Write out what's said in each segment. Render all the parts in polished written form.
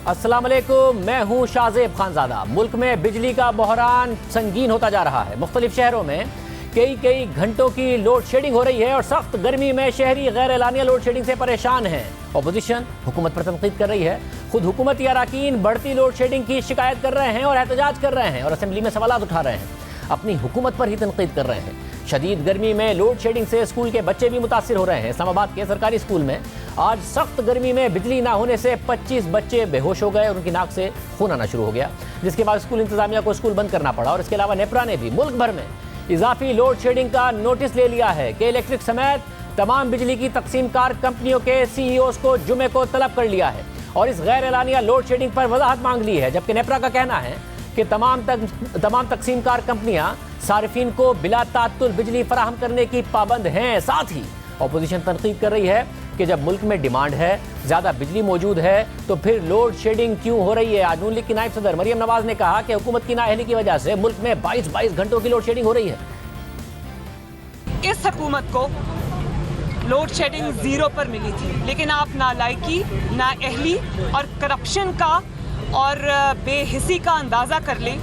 अस्सलाम वालेकुम, मैं हूं शाहजेब खानजादा। मुल्क में बिजली का बहरान संगीन होता जा रहा है। मुख्तलिफ शहरों में कई घंटों की लोड शेडिंग हो रही है और सख्त गर्मी में शहरी गैर एलानिया लोड शेडिंग से परेशान हैं। अपोजिशन हुकूमत पर तनकीद कर रही है। खुद हुकूमती अरकान बढ़ती लोड शेडिंग की शिकायत कर रहे हैं और एहतजाज कर रहे हैं और असेंबली में सवालात उठा रहे हैं। अपनी हुकूमत पर ही तनकीद कर रहे हैं। शदीद गर्मी में लोड शेडिंग से स्कूल के बच्चे भी मुतासिर हो रहे हैं। इस्लामाबाद के सरकारी स्कूल में आज सख्त गर्मी में बिजली ना होने से 25 बच्चे बेहोश हो गए और उनकी नाक से खून आना शुरू हो गया, जिसके बाद स्कूल इंतजामिया को स्कूल बंद करना पड़ा। और इसके अलावा नेपरा ने भी मुल्क भर में इजाफी लोड शेडिंग का नोटिस ले लिया है कि इलेक्ट्रिक समेत तमाम बिजली की तकसीमकार कंपनियों के CEOs को जुमे को तलब कर लिया है और इस गैर एलानिया लोड शेडिंग पर वजाहत मांग ली है। जबकि नेपरा का कहना है कि तमाम तकसीमकार कंपनियां सारिफीन को बिला तात्तुल बिजली फराहम करने की पाबंद हैं। साथ ही अपोजिशन तनकीद कर रही है कि जब मुल्क में डिमांड है, ज़्यादा बिजली मौजूद है, तो फिर लोड शेडिंग क्यों हो रही है। आज नून लीग की नायब सदर मरियम नवाज ने कहा कि हुकूमत की नाअहली की वजह से मुल्क में 22 घंटों की लोड शेडिंग हो रही है। इस हुकूमत को लोड शेडिंग 0 पर मिली थी, लेकिन आप नालायकी, नाअहली और करप्शन का और बेहिसी का अंदाज़ा कर लें।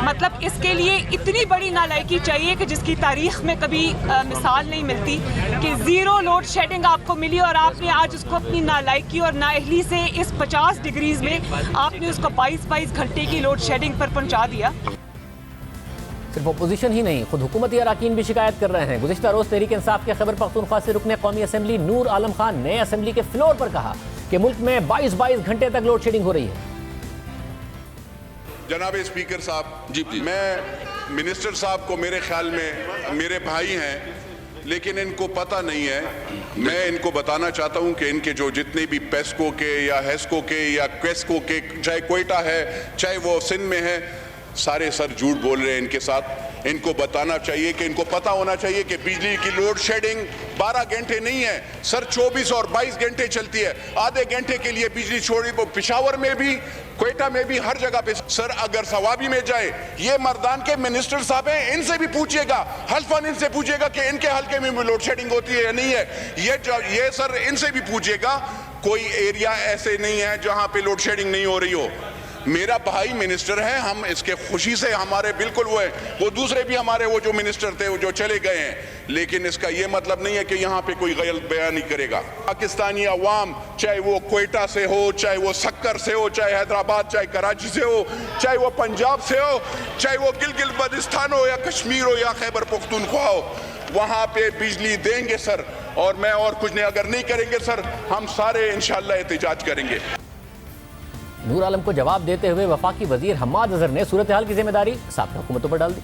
मतलब इसके लिए इतनी बड़ी नालायकी चाहिए कि जिसकी तारीख में कभी मिसाल नहीं मिलती कि 0 लोड शेडिंग आपको मिली और आपने आज उसको अपनी नालायकी और नाअहली से इस 50 डिग्रीज में आपने उसको 22 घंटे की लोड शेडिंग पर पहुंचा दिया। सिर्फ अपोजिशन ही नहीं, खुद हुकूमती अरकान भी शिकायत कर रहे हैं। गुज़िश्ता रोज़ तहरीक इंसाफ के खैबर पख्तूनख्वा से रुकने कौमी असम्बली नूर आलम खान ने असम्बली के फ्लोर पर कहा कि मुल्क में 22 घंटे तक लोड शेडिंग हो रही है। जनाब स्पीकर साहब, जी मैं मिनिस्टर साहब को, मेरे ख्याल में मेरे भाई हैं, लेकिन इनको पता नहीं है। मैं इनको बताना चाहता हूं कि इनके जो जितने भी पेस्को के या हेस्को के या क्वेस्को के, चाहे कोयटा है चाहे वो सिंध में है, सारे सर झूठ बोल रहे हैं इनके साथ। इनको बताना चाहिए कि इनको पता होना चाहिए कि बिजली की लोड शेडिंग 12 घंटे नहीं है सर, 24 और 22 घंटे चलती है। आधे घंटे के लिए बिजली छोड़ी, वो पेशावर में भी, क्वेटा में भी, हर जगह पे। सर अगर सवाबी में जाए, ये मर्दान के मिनिस्टर साहब हैं, इनसे भी पूछिएगा, हल्फन इनसे पूछिएगा कि इनके हल्के में लोड शेडिंग होती है या नहीं है। ये सर इनसे भी पूछिएगा। कोई एरिया ऐसे नहीं है जहां पे लोड शेडिंग नहीं हो रही हो। मेरा भाई मिनिस्टर है, हम इसके खुशी से हमारे बिल्कुल वो है। वो दूसरे भी हमारे वो जो मिनिस्टर थे वो जो चले गए हैं, लेकिन इसका ये मतलब नहीं है कि यहाँ पे कोई गलत बयान नहीं करेगा। पाकिस्तानी अवाम, चाहे वो कोयटा से हो, चाहे वो सक्कर से हो, चाहे हैदराबाद, चाहे कराची से हो, चाहे वो पंजाब से हो, चाहे वो गिलगित बल्तिस्तान हो या कश्मीर हो या खैबर पख्तूनख्वा हो, वहाँ पे बिजली देंगे सर। और मैं और कुछ नहीं, अगर नहीं करेंगे सर, हम सारे इंशाअल्लाह एहतजाज करेंगे। नूर आलम को जवाब देते हुए वफाकी वजीर हम्माद अजहर ने सूरत हाल की जिम्मेदारी साबिक़ हुकूमतों पर डाल दी।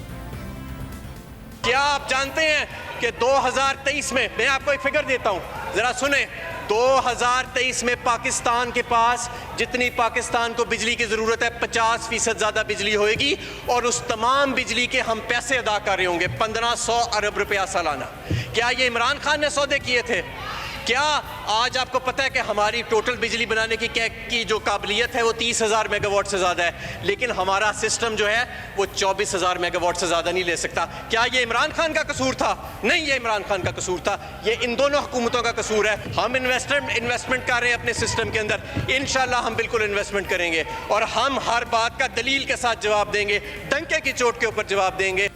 क्या आप जानते हैं कि 2023 में, मैं आपको एक फिगर देता हूं, जरा सुने। 2023 में पाकिस्तान के पास जितनी पाकिस्तान को बिजली की जरूरत है, 50% ज्यादा बिजली होएगी और उस तमाम बिजली के हम पैसे अदा कर रहे होंगे, 1500 अरब रुपया सालाना। क्या ये इमरान खान ने सौदे किए थे? क्या आज आपको पता है कि हमारी टोटल बिजली बनाने की जो काबिलियत है वो 30,000 मेगावाट से ज़्यादा है, लेकिन हमारा सिस्टम जो है वो 24,000 मेगावाट से ज़्यादा नहीं ले सकता। क्या ये इमरान खान का कसूर था? नहीं, ये इमरान खान का कसूर था, ये इन दोनों हुकूमतों का कसूर है। हम इन्वेस्टमेंट कर रहे हैं अपने सिस्टम के अंदर, इंशाल्लाह हम बिल्कुल इन्वेस्टमेंट करेंगे और हम हर बात का दलील के साथ जवाब देंगे, डंके की चोट के ऊपर जवाब देंगे।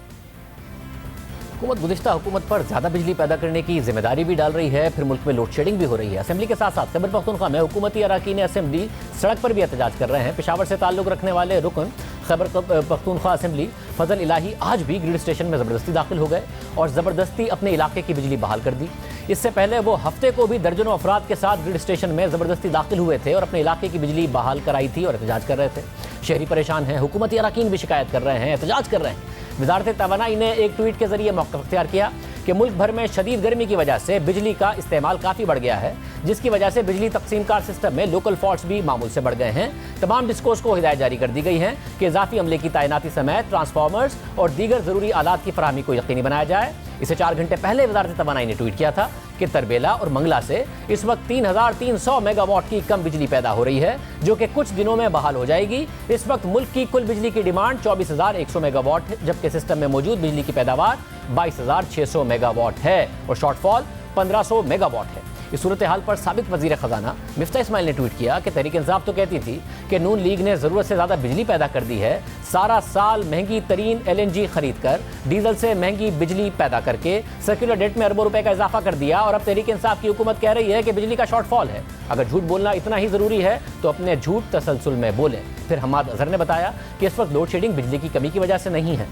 हुकूमत गुज़िश्ता हुकूमत पर ज़्यादा बिजली पैदा करने की जिम्मेदारी भी डाल रही है, फिर मुल्क में लोड शेडिंग भी हो रही है। असेंबली के साथ साथ खैबर पख्तूनख्वा में हुकूमती अरकान असेंबली सड़क पर भी एहतजाज कर रहे हैं। पेशावर से ताल्लुक़ रखने वाले रुकन खैबर पख्तूनख्वा असेंबली फजल इलाही आज भी ग्रिड स्टेशन में ज़बरदस्ती दाखिल हो गए और ज़बरदस्ती अपने इलाके की बिजली बहाल कर दी। इससे पहले वो हफ्ते को भी दर्जनों अफराद के साथ ग्रिड स्टेशन में ज़बरदस्ती दाखिल हुए थे और अपने इलाके की बिजली बहाल कराई थी और एहतजाज कर रहे थे। शहरी परेशान हैं, हुकूमती अरकान भी शिकायत कर रहे हैं, एहतजाज कर रहे हैं। वज़ारत तवानाई ने एक ट्वीट के जरिए मौक़िफ़ इख्तियार किया कि मुल्क भर में शदीद गर्मी की वजह से बिजली का इस्तेमाल काफ़ी बढ़ गया है, जिसकी वजह से बिजली तकसीमकार सिस्टम में लोकल फॉल्ट्स भी मामूल से बढ़ गए हैं। तमाम डिस्कोस को हिदायत जारी कर दी गई है कि इजाफी अमले की तैनाती समेत ट्रांसफार्मर्स और दीगर ज़रूरी आलात की फराहमी को यकीनी बनाया जाए। इसे 4 घंटे पहले वज़ारत तवानाई ने ट्वीट किया था कि तरबेला और मंगला से इस वक्त 3,300 मेगावाट की कम बिजली पैदा हो रही है, जो कि कुछ दिनों में बहाल हो जाएगी। इस वक्त मुल्क की कुल बिजली की डिमांड 24,100 मेगावाट है, जबकि सिस्टम में मौजूद बिजली की पैदावार 22,600 मेगावाट है और शॉर्टफॉल 1,500 मेगावाट है। इस सूरत हाल पर साबिक वज़ीर ख़जाना मिफ्ता इस्माइल ने ट्वीट किया कि तहरीक इंसाफ तो कहती थी कि नून लीग ने ज़रूरत से ज़्यादा बिजली पैदा कर दी है, सारा साल महंगी तरीन LNG खरीद कर डीजल से महंगी बिजली पैदा करके सर्कुलर डेट में अरबों रुपए का इजाफा कर दिया, और अब तहरीक इंसाफ की हुकूमत कह रही है कि बिजली का शॉर्टफॉल है। अगर झूठ बोलना इतना ही ज़रूरी है तो अपने झूठ तसलसल में बोलें। फिर हम्माद अजहर ने बताया कि इस वक्त लोड शेडिंग बिजली की कमी की वजह से नहीं है।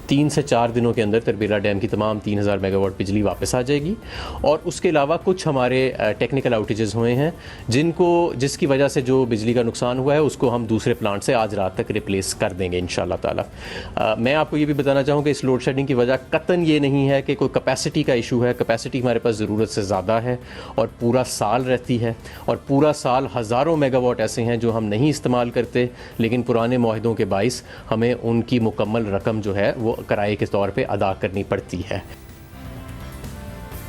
3 से 4 दिनों के अंदर तरबेला डैम की तमाम 3000 मेगावाट बिजली वापस आ जाएगी, और उसके अलावा कुछ हमारे टेक्निकल आउटेजेस हुए हैं जिसकी वजह से जो बिजली का नुकसान हुआ है उसको हम दूसरे प्लांट से आज रात तक रिप्लेस कर देंगे इंशाल्लाह ताला। मैं आपको ये भी बताना चाहूँ कि इस लोड शेडिंग की वजह कतन ये नहीं है कि कोई कैपेसिटी का इशू है। कैपेसिटी हमारे पास ज़रूरत से ज़्यादा है और पूरा साल रहती है, और पूरा साल हज़ारों मेगावाट ऐसे हैं जो हम नहीं इस्तेमाल करते, लेकिन पुराने मुआहदों के बाइस हमें उनकी मुकम्मल रकम जो है वो किराए के तौर पे अदा करनी पड़ती है।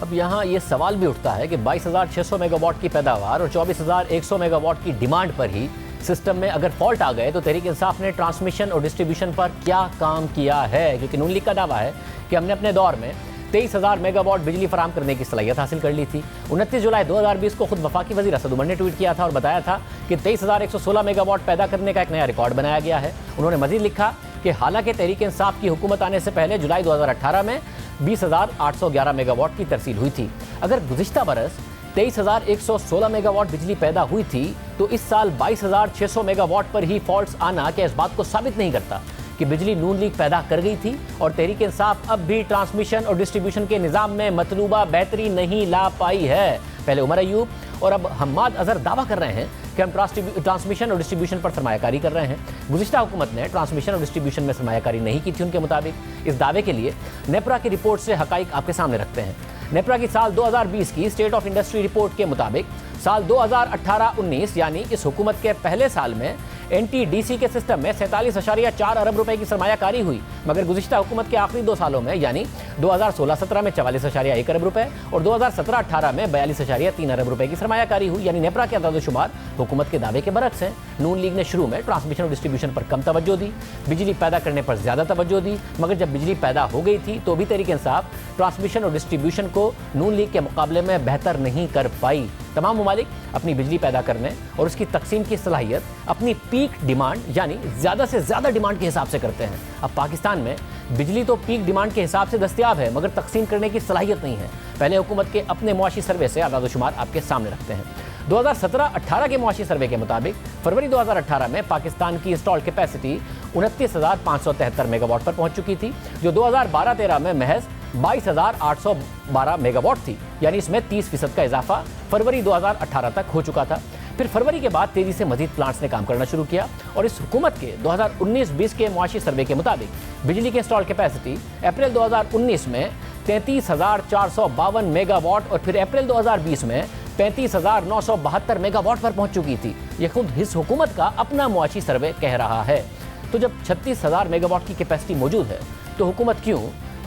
अब यहाँ ये सवाल भी उठता है कि 22,600 मेगावाट की पैदावार और 24,100 मेगावाट की डिमांड पर ही सिस्टम में अगर फॉल्ट आ गए तो तहरीक इंसाफ ने ट्रांसमिशन और डिस्ट्रीब्यूशन पर क्या काम किया है? क्योंकि नून लीग का दावा है कि हमने अपने दौर में 23,000 मेगावाट बिजली फराम करने की सलाहियत हासिल कर ली थी। 29 जुलाई 2020 को खुद वफाकी वज़ीर असद उमर ने ट्वीट किया था और बताया था कि 23,116 मेगावाट पैदा करने का एक नया रिकॉर्ड बनाया गया है। उन्होंने मजीद लिखा कि हालांकि तहरीक इंसाफ की हुकूमत आने से पहले जुलाई 2018 में 20,811 मेगावाट की तरसील हुई थी। अगर गुज़िश्ता बरस 23,116 मेगावाट बिजली पैदा हुई थी तो इस साल 22,600 मेगावाट पर ही फॉल्ट्स आना क्या इस बात को साबित नहीं करता कि बिजली नून लीग पैदा कर गई थी और तहरीक इंसाफ अब भी ट्रांसमिशन और डिस्ट्रीब्यूशन के निज़ाम में मतलूबा बेहतरी नहीं ला पाई है? पहले उमर अयूब और अब हम्माद अजहर दावा कर रहे हैं कि हम ट्रांसमिशन और डिस्ट्रीब्यूशन पर सरमायाकारी कर रहे हैं। गुज़िश्ता हुकूमत ने ट्रांसमिशन और डिस्ट्रीब्यूशन में सरमायाकारी नहीं की थी उनके मुताबिक। इस दावे के लिए नेपरा की रिपोर्ट से हकाइक आपके सामने रखते हैं। नेपरा की साल 2020 की स्टेट ऑफ इंडस्ट्री रिपोर्ट के मुताबिक साल 2018-19 यानी इस हुकूमत के पहले साल में NTDC के सिस्टम में 47.4 अरब रुपए की सरमायाकारी हुई, मगर गुज़िश्ता हुकूमत के आखिरी 2 सालों में यानी 2016-17 में 44.1 अरब रुपए और 2017-18 में 42.3 अरब रुपए की सरमायाकारी हुई। यानी नेपरा के अंदाज़-ओ-शुमार हुकूमत के दावे के बरक्स हैं। नून लीग ने शुरू में ट्रांसमिशन और डिस्ट्रीब्यूशन पर कम तवज्जो दी, बिजली पैदा करने पर ज़्यादा तवज्जो दी, मगर जब बिजली पैदा हो गई थी तो भी तहरीक इंसाफ ट्रांसमिशन और डिस्ट्रीब्यूशन को नून लीग के मुकाबले में बेहतर नहीं कर पाई। तमाम ममालिक अपनी बिजली पैदा करने और उसकी तकसीम की सलाहियत अपनी पीक डिमांड यानी ज़्यादा से ज़्यादा डिमांड के हिसाब से करते हैं। अब पाकिस्तान में बिजली तो पीक डिमांड के हिसाब से दस्तयाब है, मगर तकसीम करने की सलाहियत नहीं है। पहले हुकूमत के अपने मुआशी सर्वे से आदाद-ओ-शुमार आपके सामने रखते हैं। 2017-18 के मुआशी सर्वे के मुताबिक फरवरी 2018 में पाकिस्तान की इंस्टॉल्ड कैपेसिटी 29,573 मेगावाट पर पहुंच चुकी थी, जो 2012-13 में महज 22,812 मेगावाट थी। यानी इसमें 30% का इजाफा फरवरी 2018 तक हो चुका था। फिर फरवरी के बाद तेजी से मजीद प्लांट्स ने काम करना शुरू किया और इस हुकूमत के 2019-20 के मुआशी सर्वे के मुताबिक बिजली की इंस्टॉल कैपेसिटी अप्रैल 2019 में 33,452 मेगावाट और फिर अप्रैल 2020 में 35,972 मेगावाट पर पहुंच चुकी थी। ये खुद इस हुकूमत का अपना मुआशी सर्वे कह रहा है। तो जब 36,000 मेगावाट की कैपेसिटी मौजूद है तो हुकूमत क्यों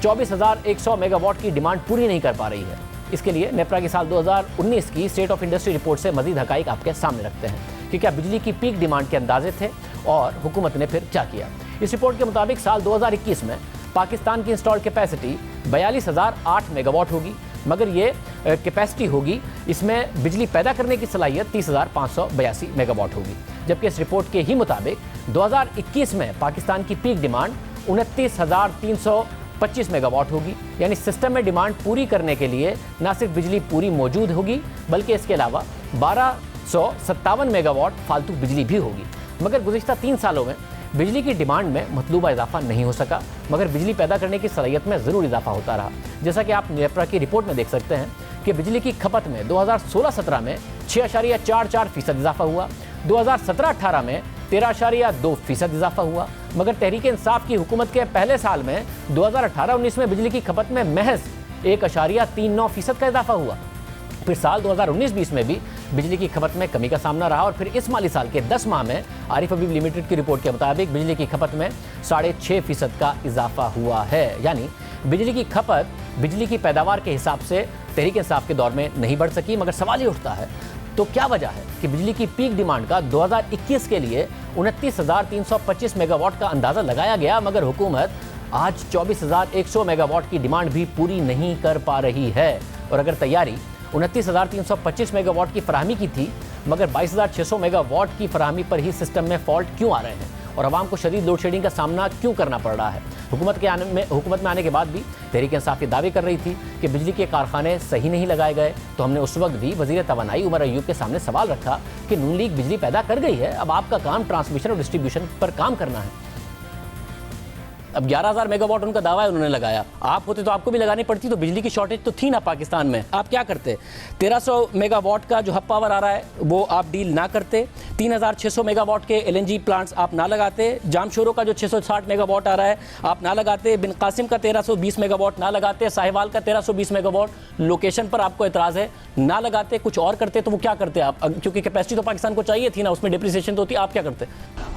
24,100 मेगावाट की डिमांड पूरी नहीं कर पा रही है? इसके लिए नेपरा की साल 2019 की स्टेट ऑफ इंडस्ट्री रिपोर्ट से मजीद हकाइक आपके सामने रखते हैं कि क्या बिजली की पीक डिमांड के अंदाजे थे और हुकूमत ने फिर क्या किया। इस रिपोर्ट के मुताबिक साल 2021 में पाकिस्तान की इंस्टॉल्ड कैपेसिटी 42,008 मेगावाट होगी, मगर ये कैपेसिटी होगी, इसमें बिजली पैदा करने की सलाहियत 30,582 मेगावाट होगी। जबकि इस रिपोर्ट के ही मुताबिक 2021 में पाकिस्तान की पीक डिमांड 29,325 मेगावाट होगी। यानी सिस्टम में डिमांड पूरी करने के लिए न सिर्फ बिजली पूरी मौजूद होगी बल्कि इसके अलावा 1257 मेगावाट फालतू बिजली भी होगी। मगर गुज़िश्ता 3 सालों में बिजली की डिमांड में मतलूबा इजाफा नहीं हो सका, मगर बिजली पैदा करने की सलाहियत में ज़रूर इजाफा होता रहा। जैसा कि आप नेपरा की रिपोर्ट में देख सकते हैं कि बिजली की खपत में 2016-17 में 6.44% इजाफा हुआ, 2017-18 में 13.2% इजाफा हुआ, मगर तहरीक इंसाफ की हुकूमत के पहले साल में 2018-19 में बिजली की खपत में महज 1.39% का इजाफा हुआ। फिर साल 2019-20 में भी बिजली की खपत में कमी का सामना रहा और फिर इस माली साल के 10 माह में आरिफ हबीब लिमिटेड की रिपोर्ट के मुताबिक बिजली की खपत में 6.5% का इजाफा हुआ है। यानी बिजली की खपत बिजली की पैदावार के हिसाब से तहरीक इंसाफ के दौर में नहीं बढ़ सकी। मगर सवाल ये उठता है तो क्या वजह है कि बिजली की पीक डिमांड का 2021 के लिए 29,325 मेगावाट का अंदाज़ा लगाया गया, मगर हुकूमत आज 24,100 मेगावाट की डिमांड भी पूरी नहीं कर पा रही है। और अगर तैयारी 29,325 मेगावाट की फराहमी की थी, मगर 22,600 मेगावाट की फराहमी पर ही सिस्टम में फॉल्ट क्यों आ रहे हैं और आवाम को शदीद लोड शेडिंग का सामना क्यों करना पड़ रहा है। हुकूमत में आने के बाद भी तहरीक इंसाफ ये दावे कर रही थी कि बिजली के कारखाने सही नहीं लगाए गए, तो हमने उस वक्त भी वज़ीर तवानाई उमर अयूब के सामने सवाल रखा कि नून लीग बिजली पैदा कर गई है, अब आपका काम ट्रांसमिशन और डिस्ट्रीब्यूशन पर काम करना है। अब 11,000 मेगावाट उनका दावा है, उन्होंने लगाया। आप होते तो आपको भी लगानी पड़ती, तो बिजली की शॉर्टेज तो थी ना पाकिस्तान में। आप क्या करते? 1300 मेगावाट का जो हब पावर आ रहा है वो आप डील ना करते, 3,600 मेगावाट के LNG प्लांट्स आप ना लगाते, जामशोरो का जो 660 मेगावाट आ रहा है आप ना लगाते, बिन कासिम का 1320 मेगावाट ना लगाते, साहिवाल का 1320 मेगावाट लोकेशन पर आपको एतराज़ है ना लगाते, कुछ और करते। तो वो क्या करते आप? क्योंकि कैपेसिटी तो पाकिस्तान को चाहिए थी ना, उसमें डिप्रिसिएशन तो होती, आप क्या करते?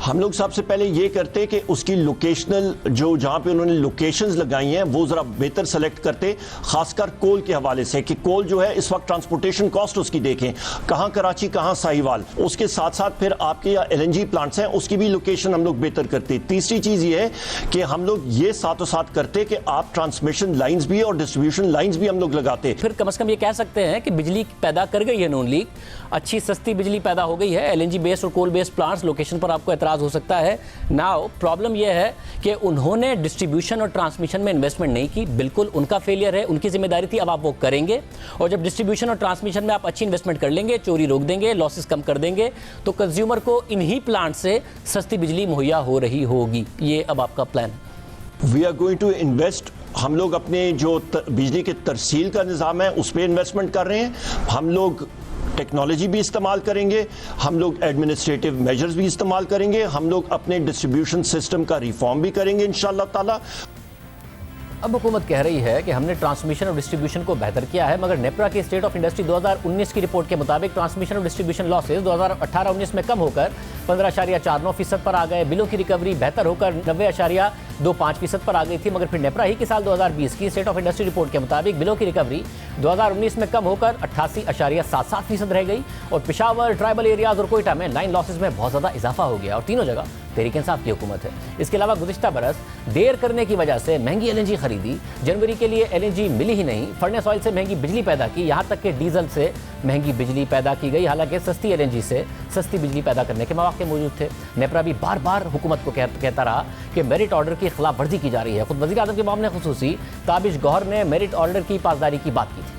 हम लोग सबसे पहले ये करते कि उसकी लोकेशनल जो जहां पे उन्होंने लोकेशंस लगाई हैं वो जरा बेहतर सेलेक्ट करते, खासकर कोल के हवाले से कि कोल जो है इस वक्त ट्रांसपोर्टेशन कॉस्ट उसकी देखें, कहां कराची कहां साहिवाल। उसके साथ साथ फिर आपके यहाँ LNG प्लांट्स हैं उसकी भी लोकेशन हम लोग बेहतर करते। तीसरी चीज ये है कि हम लोग ये साथों साथ करते कि आप ट्रांसमिशन लाइंस भी और डिस्ट्रीब्यूशन लाइंस भी हम लोग लगाते। फिर कम से कम ये कह सकते हैं कि बिजली पैदा कर गई है नून लीग, अच्छी सस्ती बिजली पैदा हो गई है। LNG बेस्ड और कोल बेस्ड प्लांट्स लोकेशन पर आपको एतराज हो सकता है। नाउ प्रॉब्लम यह है कि उन्होंने डिस्ट्रीब्यूशन और ट्रांसमिशन में इन्वेस्टमेंट नहीं की, बिल्कुल उनका फेलियर है, उनकी जिम्मेदारी थी, अब आप वो करेंगे। और जब डिस्ट्रीब्यूशन और ट्रांसमिशन में आप अच्छी इन्वेस्टमेंट कर लेंगे, चोरी रोक देंगे, लॉसेस कम कर देंगे, तो कंज्यूमर को इन्हीं प्लांट से सस्ती बिजली मुहैया हो रही होगी। ये अब आपका प्लान है। We are going to invest. हम लोग अपने जो बिजली के तरसील का निज़ाम है उस पर इन्वेस्टमेंट कर रहे हैं। हम लोग टेक्नोलॉजी भी इस्तेमाल करेंगे, हम लोग एडमिनिस्ट्रेटिव मेजर्स भी इस्तेमाल करेंगे, हम लोग अपने डिस्ट्रीब्यूशन सिस्टम का रिफॉर्म भी करेंगे इंशाअल्लाह ताला। अब हुकूमत कह रही है कि हमने ट्रांसमिशन और डिस्ट्रीब्यूशन को बेहतर किया है, मगर नेपरा की स्टेट ऑफ इंडस्ट्री 2019 की रिपोर्ट के मुताबिक ट्रांसमिशन और डिस्ट्रीब्यूशन लॉसेज 2018-19 में कम होकर 15.49% पर आ गए। बिलों की रिकवरी बेहतर होकर 90.25% पर आ गई थी, मगर फिर नेपरा ही के साल 2020 की स्टेट ऑफ इंडस्ट्री रिपोर्ट के मुताबिक बिलों की रिकवरी 2019 में कम होकर 88.77% रह गई। और पेशावर, ट्राइबल एरियाज और कोयटा में लाइन लॉसेज में बहुत ज़्यादा इजाफा हो गया और तीनों जगह तहरीक इंसाफ की हुकूमत है। इसके अलावा गुज़िश्ता बरस देर करने की वजह से महंगी LNG खरीदी, जनवरी के लिए LNG मिली ही नहीं, फर्नेस ऑयल से महंगी बिजली पैदा की, यहाँ तक कि डीजल से महंगी बिजली पैदा की गई, हालांकि सस्ती LNG से सस्ती बिजली पैदा करने के मौके मौजूद थे। नेपरा भी बार बार हुकूमत को कहता रहा कि मेरिट ऑर्डर की खिलाफ वर्जी की जा रही है। खुद वज़ीर आज़म के मामले खुसूसी ताबिश गौहर ने मेरिट ऑर्डर की पासदारी की बात की थी।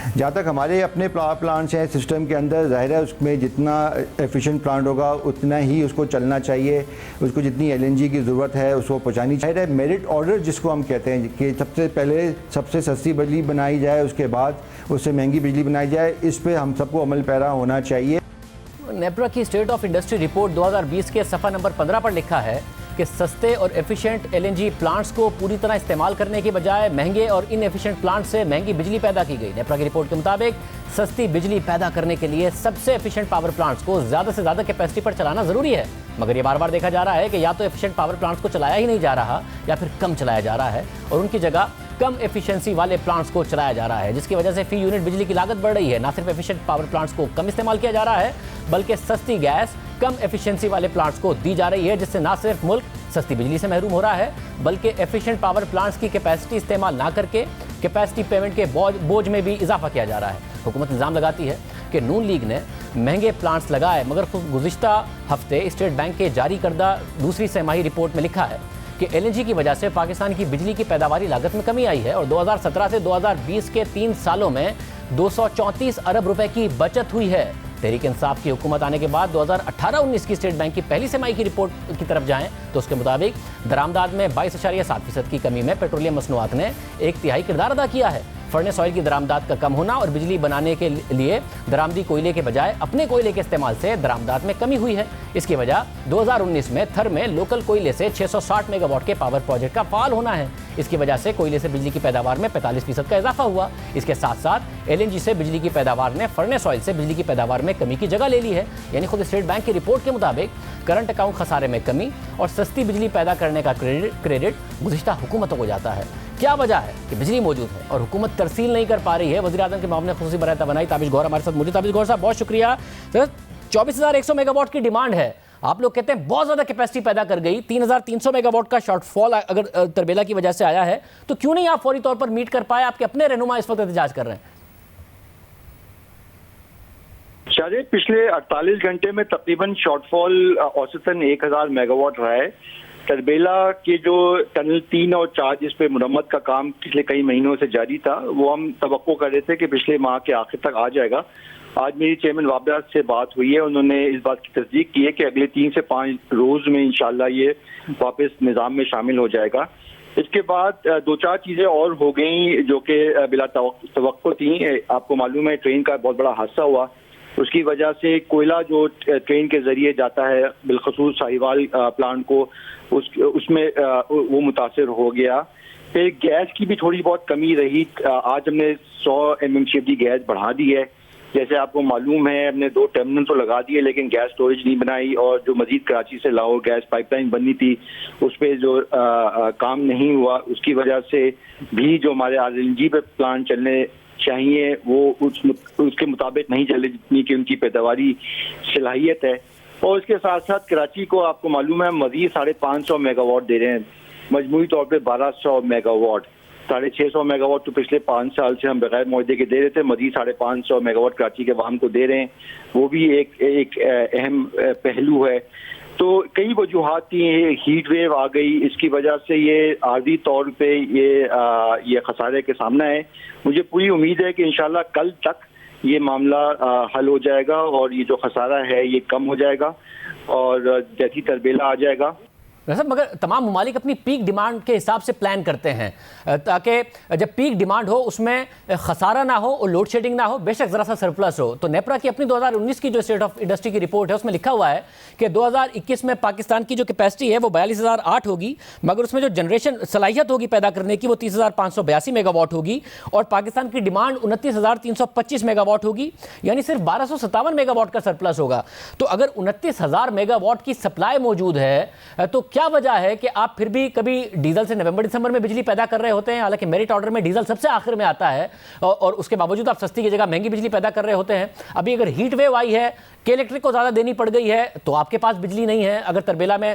जहाँ तक हमारे अपने पावर प्लांट्स हैं सिस्टम के अंदर, ज़ाहिर है उसमें जितना एफिशिएंट प्लांट होगा उतना ही उसको चलना चाहिए, उसको जितनी LNG की ज़रूरत है उसको पहुँचानी चाहिए। ज़ाहिर है मेरिट ऑर्डर जिसको हम कहते हैं कि सबसे पहले सबसे सस्ती बिजली बनाई जाए, उसके बाद उससे महंगी बिजली बनाई जाए, इस पर हम सबको अमल पैरा होना चाहिए। नेपरा की स्टेट ऑफ इंडस्ट्री रिपोर्ट 2020 के सफ़ा नंबर 15 पर लिखा है कि सस्ते और एफिशिएंट LNG प्लांट्स को पूरी तरह इस्तेमाल करने के बजाय महंगे और इनएफिशिएंट प्लांट से महंगी बिजली पैदा की गई। नेपरा की रिपोर्ट के मुताबिक सस्ती बिजली पैदा करने के लिए सबसे एफिशिएंट पावर प्लांट्स को ज़्यादा से ज़्यादा कैपेसिटी पर चलाना ज़रूरी है, मगर ये बार बार देखा जा रहा है कि या तो एफिशिएंट पावर प्लांट्स को चलाया ही नहीं जा रहा या फिर कम चलाया जा रहा है और उनकी जगह कम एफिशिएंसी वाले प्लांट्स को चलाया जा रहा है, जिसकी वजह से फी यूनिट बिजली की लागत बढ़ रही है। ना सिर्फ एफिशिएंट पावर प्लांट्स को कम इस्तेमाल किया जा रहा है, बल्कि सस्ती गैस कम एफिशिएंसी वाले प्लांट्स को दी जा रही है, जिससे ना सिर्फ मुल्क सस्ती बिजली से महरूम हो रहा है, बल्कि एफिशिएंट पावर प्लांट्स की कैपेसिटी इस्तेमाल ना करके कैपेसिटी पेमेंट के बोझ में भी इजाफा किया जा रहा है। हुकूमत इल्ज़ाम लगाती है कि नून लीग ने महंगे प्लांट्स लगाए, मगर गुज़िश्ता हफ्ते स्टेट बैंक के जारी करदा दूसरी सहमाही रिपोर्ट में लिखा है कि LNG की वजह से पाकिस्तान की बिजली की पैदावारी लागत में कमी आई है और 2017 से 2020 के 3 सालों में 234 अरब रुपए की बचत हुई है। तहरीक इंसाफ की हुकूमत आने के बाद 2018-19 की स्टेट बैंक की पहली तिमाही की रिपोर्ट की तरफ जाएं तो उसके मुताबिक दरामदाद में 22.7% की कमी में पेट्रोलियम मसनूआत ने 1/3 किरदार अदा किया है। फर्नेस ऑयल की दरामदाद का कम होना और बिजली बनाने के लिए दरामदी कोयले के बजाय अपने कोयले के इस्तेमाल से दरामदाद में कमी हुई है। इसकी वजह 2019 में थर में लोकल कोयले से 660 मेगावाट के पावर प्रोजेक्ट का फाल होना है। इसकी वजह से कोयले से बिजली की पैदावार में 45% का इजाफा हुआ। इसके साथ साथ LNG से बिजली की पैदावार ने फर्नेस ऑयल से बिजली की पैदावार में कमी की जगह ले ली है। यानी खुद स्टेट बैंक की रिपोर्ट के मुताबिक करंट अकाउंट खसारे में कमी और सस्ती बिजली पैदा करने का क्रेडिट गुज़िश्ता हुकूमतों को जाता है। क्या वजह है कि बिजली मौजूद है और हुकूमत तरसील नहीं कर पा रही है? वज़ीर आज़म के मामले खुसूसी बराए तवानाई ताबिश गौहर हमारे साथ मौजूद। ताबिश गौहर साहब बहुत शुक्रिया। 24,100 मेगावाट की डिमांड है, आप लोग कहते हैं बहुत ज़्यादा कैपेसिटी पैदा कर गई, 3,300 मेगावाट का शॉर्टफॉल अगर तरबेला की वजह से आया है, तो क्यों नहीं आप फौरी तौर पर मीट कर पाए? आपके अपने रहनुमा इस वक्त एहतजाज कर रहे हैं। शायद पिछले 48 घंटे में तकरीबन शॉर्टफॉल औसतन 1000 मेगावाट रहा है। तरबेला के जो टनल 3 और 4 जिस पे मुरम्मत का काम पिछले कई महीनों से जारी था, वो हम तवक्को कर रहे थे कि पिछले माह के आखिर तक आ जाएगा। आज मेरी चेयरमैन वाबदा से बात हुई है, उन्होंने इस बात की तस्दीक की है कि अगले 3 से 5 रोज में इंशाल्लाह ये वापस निज़ाम में शामिल हो जाएगा। इसके बाद 2-4 चीज़ें और हो गई जो कि बिला तवक्को थी। आपको मालूम है ट्रेन का बहुत बड़ा हादसा हुआ, उसकी वजह से कोयला जो ट्रेन के जरिए जाता है बिलखसूस साहिवाल प्लांट को, उसमें वो मुतासर हो गया। फिर गैस की भी थोड़ी बहुत कमी रही। आज हमने 100 MMCFD गैस बढ़ा दी है। जैसे आपको मालूम है हमने 2 टर्मिनल तो लगा दिए लेकिन गैस स्टोरेज नहीं बनाई, और जो मजीद कराची से लाहौर गैस पाइपलाइन बननी थी उस पर जो काम नहीं हुआ, उसकी वजह से भी जो हमारे RLNG पे प्लांट चलने चाहिए वो उसके मुताबिक नहीं चले जितनी कि उनकी पैदावारी सलाहियत है। और इसके साथ साथ कराची को आपको मालूम है मजीद 550 मेगावाट दे रहे हैं, मजमूई तौर पे 1200 मेगावाट। 650 मेगावाट तो पिछले 5 साल से हम बगैर मुआहदे के दे रहे थे, मजीद 550 मेगावाट कराची के वाहन को दे रहे हैं। वो भी एक अहम पहलू है। तो कई वजूहात थी, हीट वेव आ गई, इसकी वजह से ये आर्जी तौर पे ये खसारे के सामना है। मुझे पूरी उम्मीद है कि इंशाल्लाह कल तक ये मामला हल हो जाएगा और ये जो खसारा है ये कम हो जाएगा और जैसी तरबेला आ जाएगा। वैसे मगर तमाम ममालिक अपनी पीक डिमांड के हिसाब से प्लान करते हैं ताकि जब पीक डिमांड हो उसमें खसारा ना हो और लोड शेडिंग ना हो, बेशक ज़रा सा सरप्लस हो। तो नेपरा की अपनी 2019 की जो स्टेट ऑफ इंडस्ट्री की रिपोर्ट है उसमें लिखा हुआ है कि 2021 में पाकिस्तान की जो कैपेसिटी है वो 42,008 होगी, मगर उसमें जो जनरेशन सलाहियत होगी पैदा करने की वो 30,582 मेगावाट होगी और पाकिस्तान की डिमांड 29,325 मेगावाट होगी, यानी सिर्फ 1257 मेगावाट का सरप्लस होगा। तो अगर 29,000 मेगावाट की सप्लाई मौजूद है तो क्या वजह है कि आप फिर भी कभी डीजल से नवंबर दिसंबर में बिजली पैदा कर रहे होते हैं, हालांकि मेरिट ऑर्डर में डीजल सबसे आखिर में आता है और उसके बावजूद आप सस्ती की जगह महंगी बिजली पैदा कर रहे होते हैं। अभी अगर हीट वेव आई है कि इलेक्ट्रिक को ज़्यादा देनी पड़ गई है तो आपके पास बिजली नहीं है, अगर तरबेला में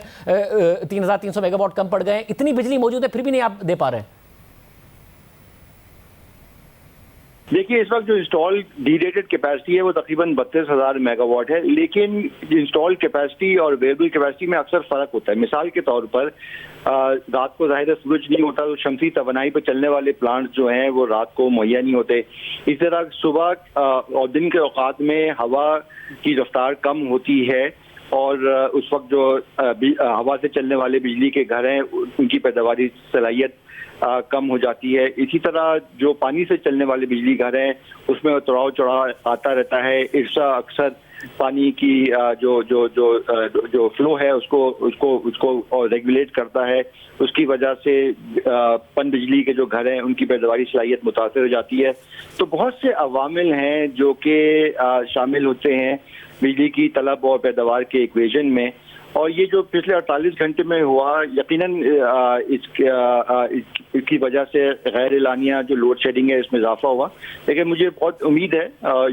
3,300 मेगावाट कम पड़ गए, इतनी बिजली मौजूद है फिर भी नहीं आप दे पा रहे हैं। देखिए इस वक्त जो इंस्टॉल डी-रेटेड कैपेसिटी है वो तकरीबन 32,000 मेगावाट है, लेकिन इंस्टॉल कैपेसिटी और अवेलेबल कैपेसिटी में अक्सर फ़र्क होता है। मिसाल के तौर पर रात को ज़ाहिर सूरज नहीं होता तो शमसी तवानाई पर चलने वाले प्लांट जो हैं वो रात को मुहैया नहीं होते। इस तरह सुबह और दिन के औकात में हवा की रफ्तार कम होती है और उस वक्त जो हवा से चलने वाले बिजली के घर हैं उनकी पैदावारी सलाहियत कम हो जाती है। इसी तरह जो पानी से चलने वाले बिजली घर हैं उसमें उतराव चढ़ाव आता रहता है। इर्सा अक्सर पानी की जो फ्लो है उसको रेगुलेट करता है, उसकी वजह से पन बिजली के जो घर हैं उनकी पैदावारी सलाहियत मुतासर हो जाती है। तो बहुत से अवामिल हैं जो कि शामिल होते हैं बिजली की तलब और पैदावार के इक्वेशन में, और ये जो पिछले 48 घंटे में हुआ यकीनन इसकी वजह से गैर एलानिया जो लोड शेडिंग है इसमें इजाफा हुआ, लेकिन मुझे बहुत उम्मीद है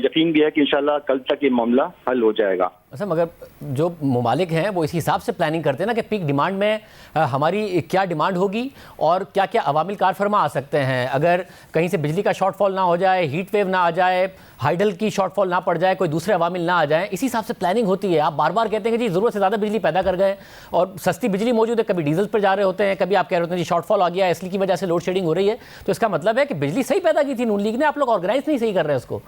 यकीन भी है कि इंशाल्लाह कल तक ये मामला हल हो जाएगा। अच्छा, मगर जो ममालिक हैं वो इस हिसाब से प्लानिंग करते हैं ना कि पीक डिमांड में हमारी क्या डिमांड होगी और क्या क्या अवामिल कार फरमा आ सकते हैं। अगर कहीं से बिजली का शॉर्टफॉल ना हो जाए, हीट वेव ना आ जाए, हाइडल की शॉर्टफॉल ना पड़ जाए, कोई दूसरे अवामिल ना आ जाए, इसी हिसाब से प्लानिंग होती है। आप बार बार कहते हैं कि जी ज़रूरत से ज़्यादा बिजली पैदा कर गए और सस्ती बिजली मौजूद है, कभी डीजल पर जा रहे होते हैं, कभी आप कह रहे होते हैं जी शॉर्टफॉल आ गया इसलिए की वजह से लोड शेडिंग हो रही है। तो इसका मतलब है कि बिजली सही पैदा की थी नून लीग ने, आप लोग ऑर्गेनाइज नहीं सही कर रहे हैं उसको।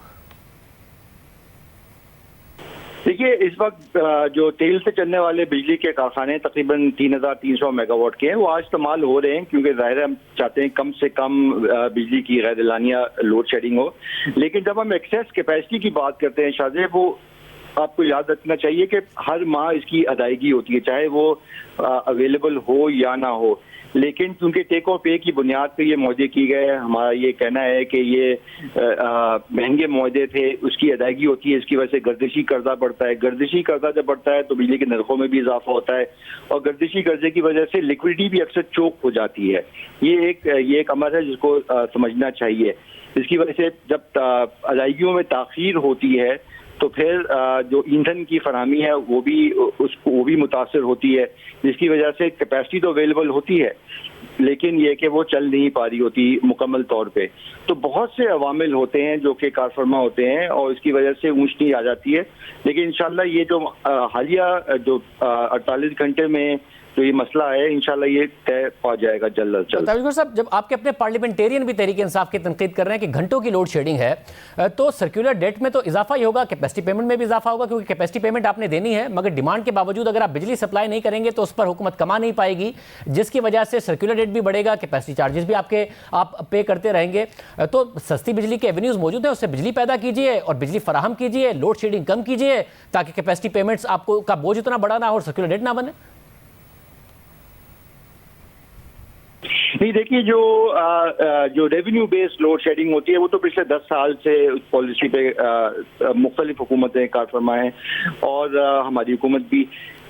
देखिए इस वक्त जो तेल से चलने वाले बिजली के कारखाने तकरीबन 3,300 मेगावाट के हैं, वो आज इस्तेमाल हो रहे हैं क्योंकि ज़ाहिर हम चाहते हैं कम से कम बिजली की गैर एलानिया लोड शेडिंग हो। लेकिन जब हम एक्सेस कैपेसिटी की बात करते हैं शाहजेब, वो आपको याद रखना चाहिए कि हर माह इसकी अदायगी होती है, चाहे वो अवेलेबल हो या ना हो। लेकिन क्योंकि टेक और पे की बुनियाद पे ये मुआहदे किए गए हैं, हमारा ये कहना है कि ये महंगे मुआहदे थे, उसकी अदायगी होती है, इसकी वजह से गर्दिशी कर्जा बढ़ता है। गर्दिशी कर्जा जब बढ़ता है तो बिजली के नरखों में भी इजाफा होता है और गर्दिशी कर्जे की वजह से लिक्विडिटी भी अक्सर चोक हो जाती है। ये एक अमर है जिसको समझना चाहिए। इसकी वजह से जब अदायगियों में ताखीर होती है तो फिर जो ईंधन की फराहमी है वो भी मुतासर होती है, जिसकी वजह से कैपेसिटी तो अवेलेबल होती है लेकिन ये कि वो चल नहीं पा रही होती मुकम्मल तौर पे। तो बहुत से अवामिल होते हैं जो कि कारफरमा होते हैं और इसकी वजह से ऊंच नीच आ जाती है। लेकिन इंशाल्लाह ये जो हालिया जो 48 घंटे में जो ये मसला है इंशाल्लाह ये तय पा जाएगा जल्द अज जल्द। ताबिश साहब, जब आपके अपने पार्लियामेंटेरियन भी तहरीक इंसाफ की तनकीद कर रहे हैं कि घंटों की लोड शेडिंग है तो सर्कुलर डेट में तो इजाफा ही होगा, कैपेसिटी पेमेंट में भी इजाफा होगा, क्योंकि कैपेसिटी पेमेंट आपने देनी है मगर डिमांड के बावजूद अगर आप बिजली सप्लाई नहीं करेंगे तो उस पर हुकूमत कमा नहीं पाएगी, जिसकी वजह से सर्कुलर डेट भी बढ़ेगा, कैपेसिटी चार्जेस भी आप पे करते रहेंगे। तो सस्ती बिजली के एवेन्यूज मौजूद हैं, उससे बिजली पैदा कीजिए और बिजली फराहम कीजिए, लोड शेडिंग कम कीजिए ताकि कैपेसिटी पेमेंट्स आपको का बोझ उतना बड़ा ना हो और सर्कुलर डेट ना बने। नहीं, देखिए जो रेवेन्यू बेस्ड लोड शेडिंग होती है वो तो पिछले 10 साल से उस पॉलिसी पे मुख्तलिफ हुकूमतें कार फरमाएं और हमारी हुकूमत भी,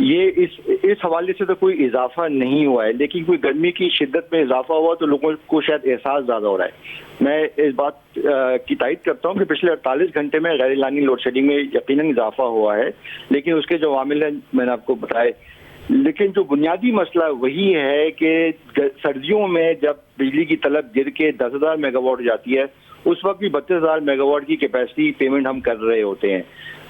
ये इस हवाले से तो कोई इजाफा नहीं हुआ है, लेकिन कोई गर्मी की शिद्दत में इजाफा हुआ तो लोगों को शायद एहसास ज़्यादा हो रहा है। मैं इस बात की तायद करता हूँ कि पिछले 48 घंटे में गैर एलानी लोड शेडिंग में यकीनन इजाफा हुआ है, लेकिन उसके जो वामिल हैं मैंने आपको बताए। लेकिन जो बुनियादी मसला वही है कि सर्दियों में जब बिजली की तलब गिर के 10,000 मेगावाट जाती है उस वक्त भी 32,000 मेगावाट की कैपेसिटी पेमेंट हम कर रहे होते हैं।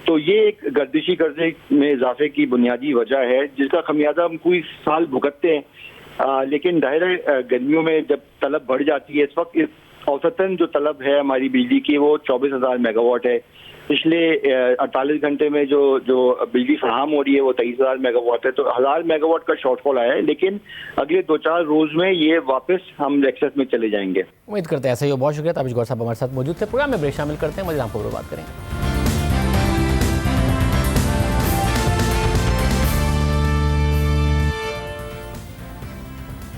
तो ये एक गर्दिशी कर्जे में इजाफे की बुनियादी वजह है जिसका खमियाजा हम कोई साल भुगतते हैं। लेकिन जाहिर है गर्मियों में जब तलब बढ़ जाती है, इस वक्त औसतन जो तलब है हमारी बिजली की वो 24,000 मेगावाट है। पिछले 48 घंटे में जो बिजली फराहम हो रही है वो 23,000 मेगावाट है, तो 1,000 मेगावाट का शॉर्टफॉल आया है, लेकिन अगले 2-4 रोज में ये वापस हम एक्सेस में चले जाएंगे। उम्मीद करते हैं ऐसा ही हो। बहुत शुक्रिया। ताबिश गौर साहब हमारे साथ मौजूद थे। प्रोग्राम में ब्रेक शामिल करते हैं, मज़ीद आपको बात करेंगे।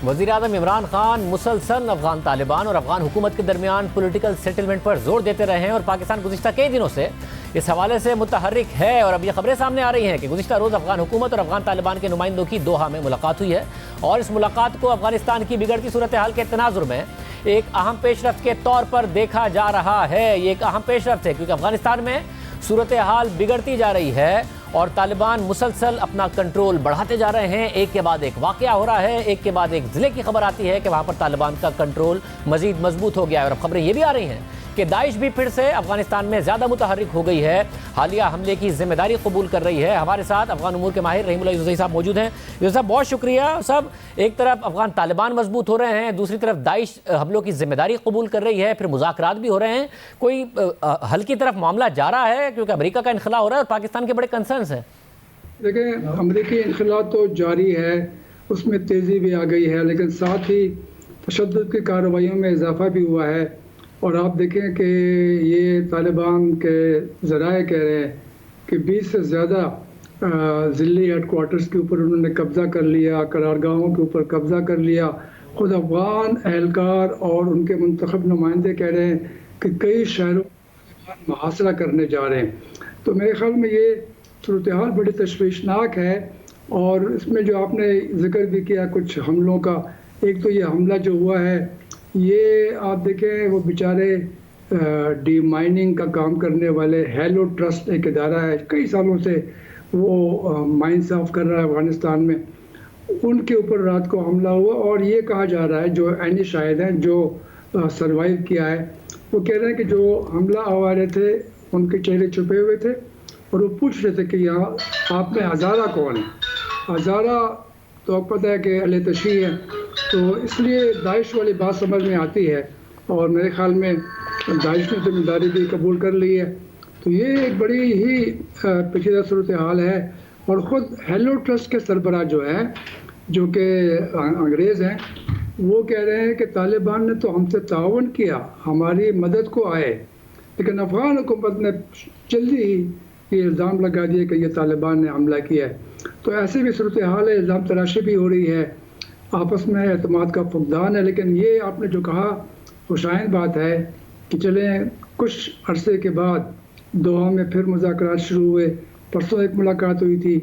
वज़ीर-ए-आज़म इमरान खान मुसलसल अफगान तालिबान और अफगान हुकूमत के दरमियान पॉलिटिकल सेटलमेंट पर जोर देते रहे हैं और पाकिस्तान गुज़िश्ता कई दिनों से इस हवाले से मुतहर्रिक है। और अब ये खबरें सामने आ रही हैं कि गुज़िश्ता रोज़ अफगान हुकूमत और अफगान तालिबान के नुमाइंदों की दोहा में मुलाकात हुई है और इस मुलाकात को अफगानिस्तान की बिगड़ती सूरत हाल के तनाजुर में एक अहम पेशरफ्त के तौर पर देखा जा रहा है। ये एक अहम पेशरफ्त है क्योंकि अफगानिस्तान में सूरत हाल बिगड़ती जा रही है और तालिबान मुसलसल अपना कंट्रोल बढ़ाते जा रहे हैं। एक के बाद एक वाक़या हो रहा है, एक के बाद एक ज़िले की खबर आती है कि वहाँ पर तालिबान का कंट्रोल मज़ीद मजबूत हो गया है। और अब खबरें ये भी आ रही हैं कि दाइश भी फिर से अफगानिस्तान में ज़्यादा मुतहर्रिक हो गई है, हालिया हमले की जिम्मेदारी कबूल कर रही है। हमारे साथ अफगान उमूर के माहिर रहीमुल्लाह यूसुफ़ी साहब मौजूद हैं। यूसुफ़ी साहब बहुत शुक्रिया। सब एक तरफ अफगान तालिबान मजबूत हो रहे हैं, दूसरी तरफ दाइश हमलों की जिम्मेदारी कबूल कर रही है, फिर मुज़ाकरात भी हो रहे हैं, कोई हल की तरफ मामला जा रहा है क्योंकि अमेरिका का इनखला हो रहा है और पाकिस्तान के बड़े कंसर्न्स हैं। देखें, अमरीकी इनखला तो जारी है, उसमें तेज़ी भी आ गई है, लेकिन साथ ही तशद्दुद की कार्रवाइयों में इजाफा भी हुआ है। और आप देखें कि ये तालिबान के ज़राए कह रहे हैं कि 20 से ज़्यादा ज़िली हेडकोार्टर्स के ऊपर उन्होंने कब्ज़ा कर लिया, करारगाहों के ऊपर कब्ज़ा कर लिया। ख़ुद अफगान एहलकार और उनके मुंतखब नुमाइंदे कह रहे हैं कि कई शहरों में मुहासरा करने जा रहे हैं। तो मेरे ख्याल में ये सूरत हाल बड़ी तशवीशनाक है। और इसमें जो आपने जिक्र भी किया कुछ हमलों का, एक तो ये हमला जो हुआ है ये आप देखें वो बेचारे डी माइनिंग का काम करने वाले हेलो ट्रस्ट एक इदारा है, कई सालों से वो माइन साफ कर रहा है अफगानिस्तान में, उनके ऊपर रात को हमला हुआ। और ये कहा जा रहा है जो ऐनी शाहिद हैं जो सरवाइव किया है, वो कह रहे हैं कि जो हमला आवारे थे उनके चेहरे छुपे हुए थे और वो पूछ रहे थे कि यहाँ आप में हज़ारा कौन है। हज़ारा तो आपको पता है कि अहले तशी है, तो इसलिए दाइश वाली बात समझ में आती है और मेरे ख्याल में दाइश ने जिम्मेदारी भी कबूल कर ली है। तो ये एक बड़ी ही पेचीदा सूरत हाल है। और ख़ुद हेलो ट्रस्ट के सरबराह जो है, जो कि अंग्रेज़ हैं, वो कह रहे हैं कि तालिबान ने तो हमसे ताउन किया, हमारी मदद को आए, लेकिन अफ़गान हुकूमत ने जल्दी ही ये इल्ज़ाम लगा दिया कि ये तालिबान ने हमला किया है। तो ऐसे भी सूरत हाल है, इल्ज़ाम तराशी भी हो रही है, आपस में एतमाद का फुकदान है। लेकिन ये आपने जो कहा खुशाइन बात है कि चलें कुछ अरसे के बाद दोहा में फिर मुज़ाकरात शुरू हुए, परसों एक मुलाकात हुई थी।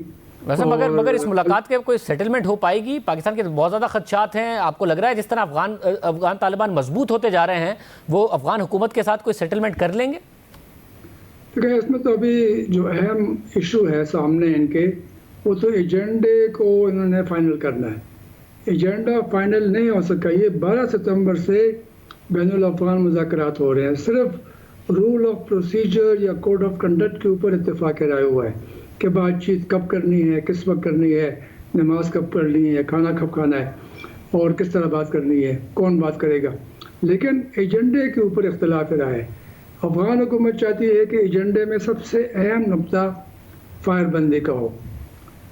वैसे मगर इस मुलाकात के कोई सेटलमेंट हो पाएगी? पाकिस्तान के बहुत ज़्यादा खदशात हैं। आपको लग रहा है जिस तरह अफगान तालिबान मजबूत होते जा रहे हैं वो अफगान हुकूमत के साथ कोई सेटलमेंट कर लेंगे? देखिए इसमें तो अभी जो अहम इशू है सामने इनके, वो तो एजेंडे को इन्होंने फाइनल करना है। एजेंडा फाइनल नहीं हो सका। ये 12 सितंबर से बैनुल अफ़गान मुज़ाकरात हो रहे हैं। सिर्फ रूल ऑफ प्रोसीजर या कोड ऑफ कंडक्ट के ऊपर इत्तेफाक राय हुआ है कि बातचीत कब करनी है, किस वक्त करनी है, नमाज कब पढ़नी है, खाना कब खाना है और किस तरह बात करनी है, कौन बात करेगा। लेकिन एजेंडे के ऊपर इख्तलाफ राय है। अफ़गान हुकूमत चाहती है कि एजेंडे में सबसे अहम नुक्ता फायरबंदी का हो।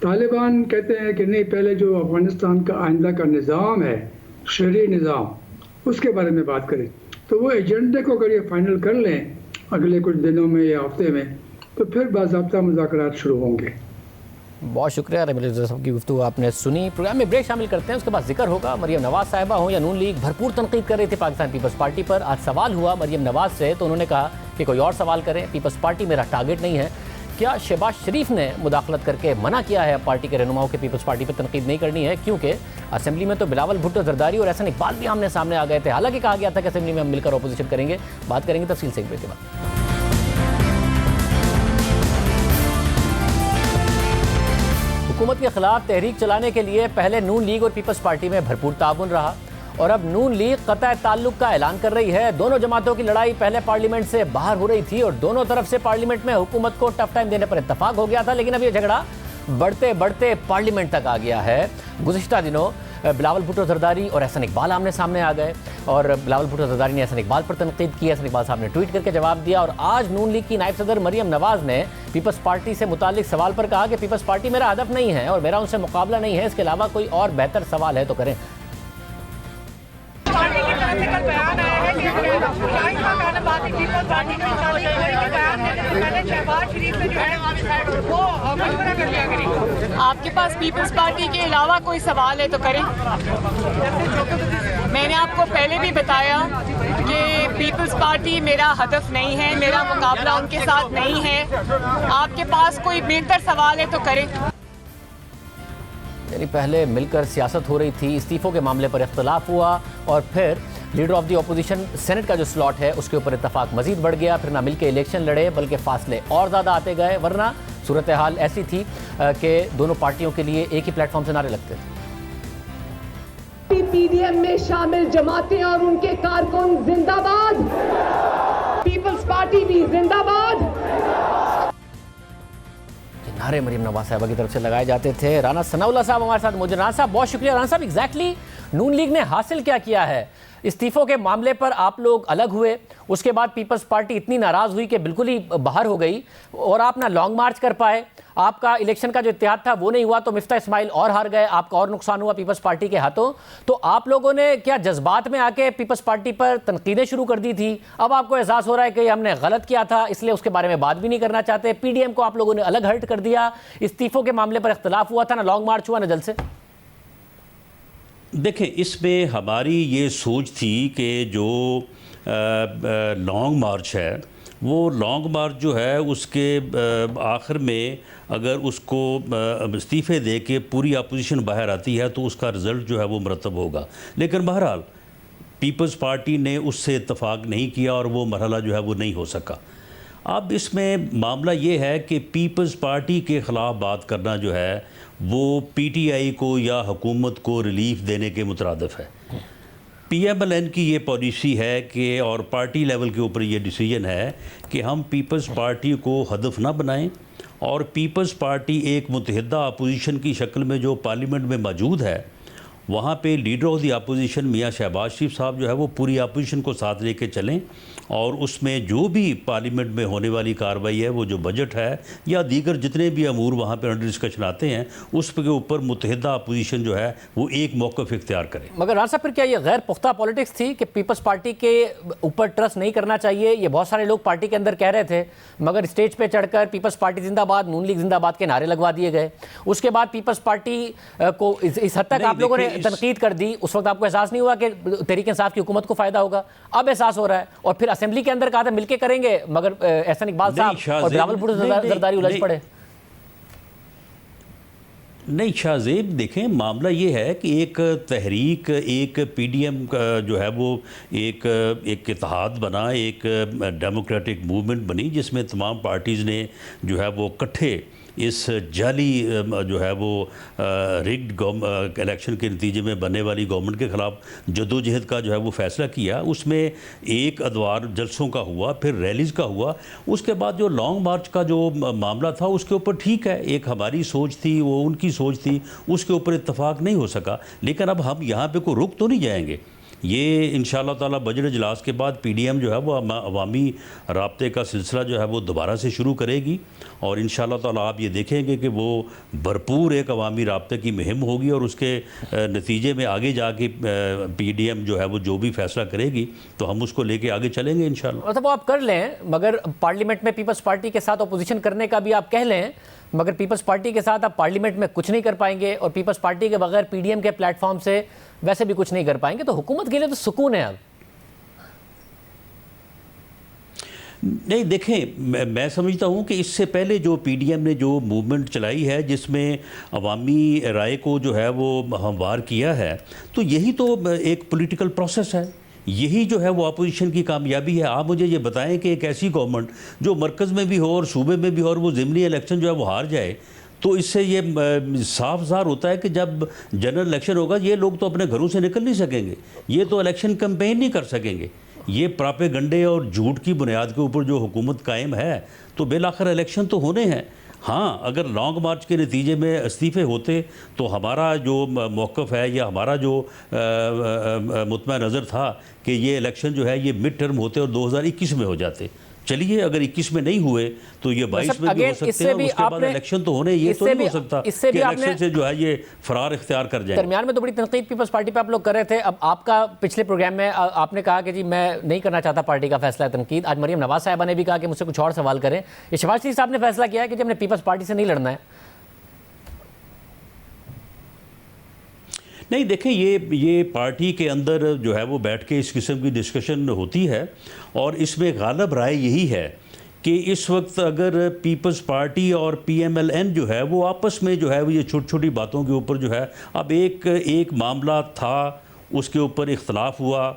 तालिबान कहते हैं कि नहीं, पहले जो अफ़गानिस्तान का आइंदा का निज़ाम है, शरई निज़ाम, उसके बारे में बात करें। तो वो एजेंडे को अगर ये फाइनल कर लें अगले कुछ दिनों में या हफ्ते में, तो फिर बाज़ाब्ता मुज़ाकरात शुरू होंगे। बहुत शुक्रिया रमील साहब की गुफ्तगू आपने सुनी। प्रोग्राम में ब्रेक शामिल करते हैं, उसके बाद जिक्र होगा मरियम नवाज साहिबा हो या नून लीग, भरपूर तनकीद कर रही थी पाकिस्तान पीपल्स पार्टी पर। आज सवाल हुआ मरियम नवाज से तो उन्होंने कहा कि कोई और सवाल करें, पीपल्स पार्टी मेरा टारगेट नहीं है। क्या शहबाज शरीफ ने मुदाखलत करके मना किया है पार्टी के रहनुमाओं के पीपल्स पार्टी पर तनकीद नहीं करनी है? क्योंकि असेंबली में तो बिलावल भुट्टो जरदारी और एहसन इकबाल भी आमने सामने आ गए थे। हालांकि कहा गया था कि असेंबली में हम मिलकर अपोजिशन करेंगे। बात करेंगे तफसील से एक ब्रेक के बाद। हुकूमत के खिलाफ तहरीक चलाने के लिए पहले नून लीग और पीपल्स पार्टी में भरपूर ताउन रहा और अब नून लीग कतई ताल्लुक का ऐलान कर रही है। दोनों जमातों की लड़ाई पहले पार्लियामेंट से बाहर हो रही थी और दोनों तरफ से पार्लियामेंट में हुकूमत को टफ टाइम देने पर इत्तफाक हो गया था, लेकिन अब ये झगड़ा बढ़ते बढ़ते पार्लियामेंट तक आ गया है। गुज़िश्ता दिनों बिलावल भुट्टो जरदारी और एहसन इकबाल आमने सामने आ गए और बिलावल भुट्टो जरदारी ने एहसन इकबाल पर तनकीद की। एहसन इकबाल साहब ने ट्वीट करके जवाब दिया और आज नून लीग की नायब सदर मरियम नवाज ने पीपल्स पार्टी से मुतालिक सवाल पर कहा कि पीपल्स पार्टी मेरा हदफ नहीं है और मेरा उनसे मुकाबला नहीं है, इसके अलावा कोई और बेहतर सवाल है तो करें। आपके पास पीपल्स पार्टी के अलावा कोई सवाल है तो करें। मैंने आपको पहले भी बताया कि पीपल्स पार्टी मेरा हदफ नहीं है, मेरा मुकाबला उनके साथ नहीं है। आपके पास कोई बेहतर सवाल है तो करें। यानी पहले मिलकर सियासत हो रही थी, इस्तीफों के मामले पर इख्तलाफ हुआ और फिर leader of the opposition senate का जो स्लॉट है उसके ऊपर इत्तफाक मजीद बढ़ गया। फिर ना मिल के इलेक्शन लड़े बल्कि फासले और ज़्यादा आते गए, वरना सूरत हाल ऐसी थी कि दोनों पार्टियों के लिए एक ही प्लेटफॉर्म से नारे लगते थे। पीडीएम में शामिल जमातें और उनके कारकुन जिंदाबाद, पीपल्स पार्टी भी जिंदाबाद। नारे मरियम नवाज साहिबा की तरफ से लगाए जाते थे। राना सनाउल्लाह साहब हमारे साथ मौजूद। राना साहब बहुत शुक्रिया। राना साहब एग्जैक्टली नून लीग ने हासिल क्या किया है? इस्तीफों के मामले पर आप लोग अलग हुए, उसके बाद पीपल्स पार्टी इतनी नाराज हुई कि बिल्कुल ही बाहर हो गई और आप ना लॉन्ग मार्च कर पाए। आपका इलेक्शन का जो इत्तेहाद था वो नहीं हुआ तो मिफ्ता इस्माइल और हार गए, आपका और नुकसान हुआ पीपल्स पार्टी के हाथों। तो आप लोगों ने क्या जज्बात में आके पीपल्स पार्टी पर तनकीदें शुरू कर दी थी? अब आपको एहसास हो रहा है कि हमने गलत किया था, इसलिए उसके बारे में बात भी नहीं करना चाहते। पीडीएम को आप लोगों ने अलग हर्ट कर दिया, इस्तीफों के मामले पर इख्तलाफ हुआ था, ना लॉन्ग मार्च हुआ ना जलसे। देखें, इसमें हमारी ये सोच थी कि जो लॉन्ग मार्च है वो लॉन्ग मार्च जो है उसके आखिर में अगर उसको इस्तीफ़े दे के पूरी अपोजिशन बाहर आती है तो उसका रिज़ल्ट जो है वो मरतब होगा। लेकिन बहरहाल पीपल्स पार्टी ने उससे इत्तफाक नहीं किया और वो मरहला जो है वो नहीं हो सका। अब इसमें मामला ये है कि पीपल्स पार्टी के ख़िलाफ़ बात करना जो है वो पीटीआई को या हुकूमत को रिलीफ देने के मुतरादिफ है। पीएमएलएन की ये पॉलिसी है कि और पार्टी लेवल के ऊपर ये डिसीजन है कि हम पीपल्स पार्टी को हदफ ना बनाएं और पीपल्स पार्टी एक मुतहदा अपोजिशन की शक्ल में जो पार्लियामेंट में मौजूद है वहाँ पे लीडर ऑफ द अपोजिशन मियाँ शहबाज शरीफ साहब जो है वो पूरी अपोजिशन को साथ लेके चलें और उसमें जो भी पार्लियामेंट में होने वाली कार्रवाई है, वो जो बजट है या दीगर जितने भी अमूर वहाँ पे अंडर डिस्कशन आते हैं, उस के ऊपर मुतहदा अपोजिशन जो है वो एक मौक़िफ़ इख्तियार करे। मगर राना साहब फिर क्या ये गैर पुख्ता पॉलिटिक्स थी कि पीपल्स पार्टी के ऊपर ट्रस्ट नहीं करना चाहिए? ये बहुत सारे लोग पार्टी के अंदर कह रहे थे, मगर स्टेज पर चढ़कर पीपल्स पार्टी जिंदाबाद, नून लीग जिंदाबाद के नारे लगवा दिए गए। उसके बाद पीपल्स पार्टी को इस हद तक आप लोगों ने तनकीद कर दी। उस वक्त आपको एहसास नहीं हुआ कि तहरीक इंसाफ की हुकूमत को फायदा होगा? अब एहसास हो रहा है और फिर असेंबली के अंदर कहा था मिलके करेंगे, मगर एहसन इकबाल साहब और बिलावल भुट्टो जरदारी उलझ पड़े। नहीं शाहजेब, देखें मामला ये है कि एक तहरीक, एक पीडीएम का जो है वो एक इत्तेहाद बना, एक डेमोक्रेटिक मूवमेंट बनी जिसमें तमाम पार्टीज़ ने जो है वो इकट्ठे इस जाली जो है वो रिग्ड इलेक्शन के नतीजे में बनने वाली गवर्नमेंट के ख़िलाफ़ जदोजहद का जो है वो फ़ैसला किया। उसमें एक अदवार जलसों का हुआ, फिर रैलीज़ का हुआ, उसके बाद जो लॉन्ग मार्च का जो मामला था उसके ऊपर ठीक है, एक हमारी सोच थी, वो उनकी सोच थी, उसके ऊपर इत्तफाक नहीं हो सका। लेकिन अब हम यहाँ पे कोई रुक तो नहीं जाएंगे। ये इंशाअल्लाह ताला बजट इजलास के बाद पीडीएम जो है वो अवामी राब्ते का सिलसिला जो है वो दोबारा से शुरू करेगी और इंशाअल्लाह ताला आप ये देखेंगे कि वो भरपूर एक अवामी राब्ते की मुहिम होगी और उसके नतीजे में आगे जाके पीडीएम जो है वो जो भी फैसला करेगी तो हम उसको लेके आगे चलेंगे इंशाअल्लाह। मतलब वो आप कर लें, मगर पार्लियामेंट में पीपल्स पार्टी के साथ अपोजिशन करने का भी आप कह लें, मगर पीपल्स पार्टी के साथ आप पार्लियामेंट में कुछ नहीं कर पाएंगे और पीपल्स पार्टी के बगैर पीडीएम के प्लेटफॉर्म से वैसे भी कुछ नहीं कर पाएंगे, तो हुकूमत के लिए तो सुकून है अब। नहीं देखें, मैं समझता हूँ कि इससे पहले जो पीडीएम ने जो मूवमेंट चलाई है जिसमें अवामी राय को जो है वो हमवार किया है, तो यही तो एक पॉलिटिकल प्रोसेस है, यही जो है वो अपोजिशन की कामयाबी है। आप मुझे ये बताएं कि एक ऐसी गवर्नमेंट जो मरकज़ में भी हो और सूबे में भी हो और वो ज़िमनी इलेक्शन जो है वो हार जाए, तो इससे ये साफ ज़ाहिर होता है कि जब जनरल इलेक्शन होगा ये लोग तो अपने घरों से निकल नहीं सकेंगे, ये तो इलेक्शन कैंपेन नहीं कर सकेंगे। ये प्रोपेगंडे और झूठ की बुनियाद के ऊपर जो हुकूमत कायम है तो बिलाखिर इलेक्शन तो होने हैं। हाँ, अगर लॉन्ग मार्च के नतीजे में इस्तीफ़े होते तो हमारा जो मौक़िफ़ है या हमारा जो मुतमईन नज़र था कि ये इलेक्शन जो है ये मिड टर्म होते और 2021 में हो जाते। चलिए, अगर 21 में नहीं हुए तो ये 22 में भी हो सकते हैं, उसके बाद इलेक्शन तो होने, ये तो नहीं हो सकता कि इलेक्शन से जो है ये फरार इख्तियार कर जाए। दरमियान में तो बड़ी तनकीद पीपल्स पार्टी पे आप लोग कर रहे थे। अब आपका पिछले प्रोग्राम में आपने कहा कि जी मैं नहीं करना चाहता पार्टी का फैसला तनकीद। आज मरियम नवाज साहिबा ने भी कहा कि मुझसे कुछ और सवाल करें। ये शहबाज शरीफ साहब ने फैसला किया है कि जब हमने पीपल्स पार्टी से नहीं लड़ना है। नहीं देखें, ये पार्टी के अंदर जो है वो बैठ के इस किस्म की डिस्कशन होती है और इसमें गालिब राय यही है कि इस वक्त अगर पीपल्स पार्टी और पीएमएलएन जो है वो आपस में जो है वो ये छोटी छोटी बातों के ऊपर जो है, अब एक मामला था उसके ऊपर इख्तलाफ हुआ,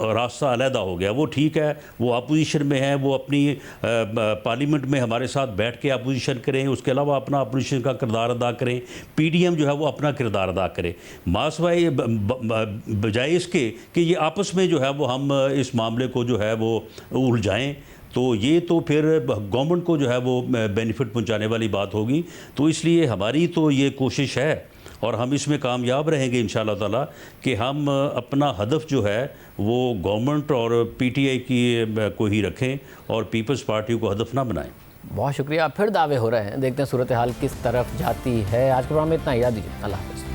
रास्ता अलहदा हो गया, वो ठीक है, वो अपोजिशन में है, वो अपनी पार्लियामेंट में हमारे साथ बैठ के अपोजिशन करें, उसके अलावा अपना अपोजिशन का किरदार अदा करें, पीडीएम जो है वो अपना किरदार अदा करे, मासवाई बजाय इसके कि ये आपस में जो है वो हम इस मामले को जो है वो उलझाएं, तो ये तो फिर गवर्नमेंट को जो है वो बेनिफिट पहुंचाने वाली बात होगी। तो इसलिए हमारी तो ये कोशिश है और हम इसमें कामयाब रहेंगे इंशाअल्लाह ताला कि हम अपना हदफ जो है वो गवर्नमेंट और पीटीआई की को ही रखें और पीपल्स पार्टी को हदफ ना बनाएं। बहुत शुक्रिया। फिर दावे हो रहे हैं, देखते हैं सूरत हाल किस तरफ जाती है। आज के प्रोग्राम में इतना ही, याद दीजिए। अल्लाह हाफ़िज़।